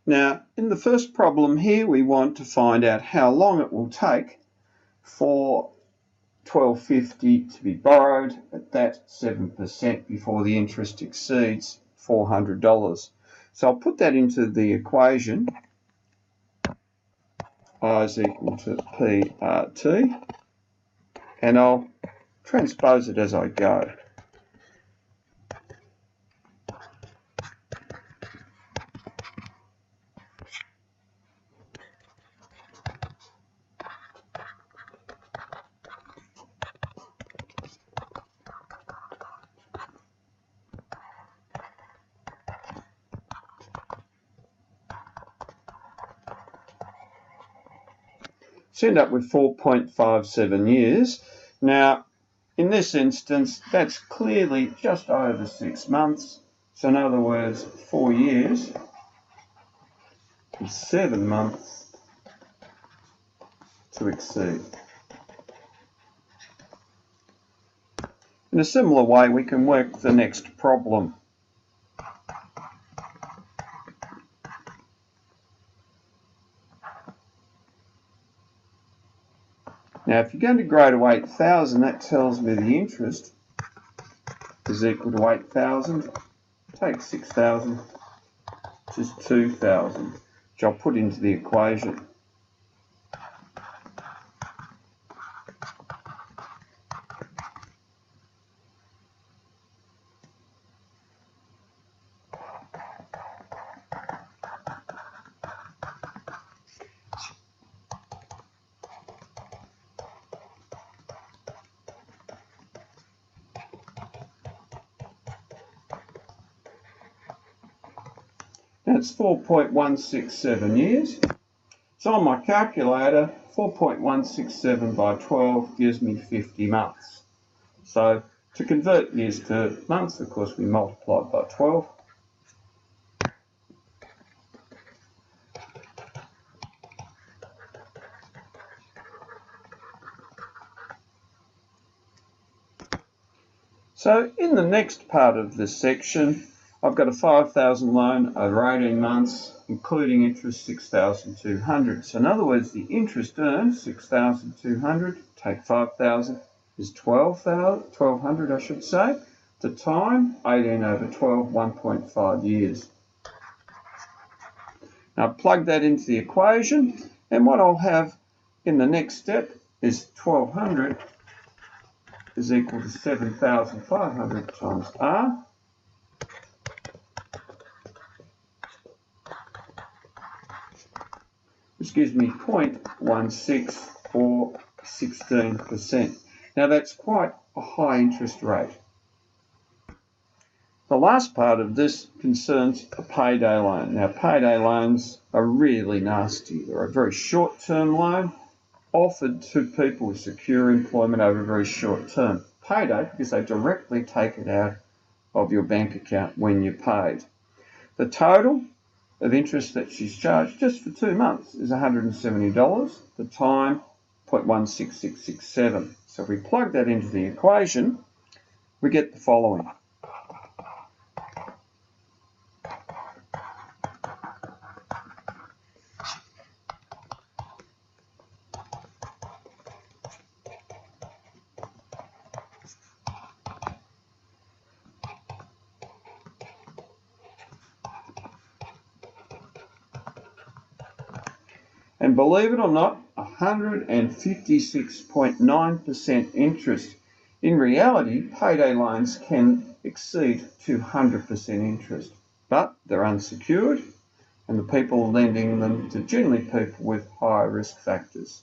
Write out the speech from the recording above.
Now, in the first problem here, we want to find out how long it will take for $12.50 to be borrowed at that 7% before the interest exceeds $400. So I'll put that into the equation. I is equal to PRT, and I'll transpose it as I go. So end up with 4.57 years. Now, in this instance, that's clearly just over 6 months. So in other words, 4 years is 7 months to exceed. In a similar way, we can work the next problem. Now, if you're going to grow to 8,000, that tells me the interest is equal to 8,000. Take 6,000, which is 2,000, which I'll put into the equation. That's 4.167 years. So on my calculator, 4.167 by 12 gives me 50 months. So to convert years to months, of course, we multiply by 12. So in the next part of this section, I've got a 5,000 loan over 18 months, including interest 6,200. So in other words, the interest earned, 6,200, take 5,000, is 1,200, I should say. The time, 18 over 12, 1.5 years. Now plug that into the equation, and what I'll have in the next step is 1,200 is equal to 7,500 times R. Which gives me 0.16 or 16%. Now that's quite a high interest rate. The last part of this concerns a payday loan. Now payday loans are really nasty. They're a very short-term loan offered to people with secure employment over a very short term. Payday because they directly take it out of your bank account when you're paid. The total of interest that she's charged just for 2 months is $170. The time, 0.16667. So if we plug that into the equation, we get the following. And believe it or not, 156.9% interest. In reality, payday loans can exceed 200% interest, but they're unsecured, and the people lending them to generally people with higher risk factors.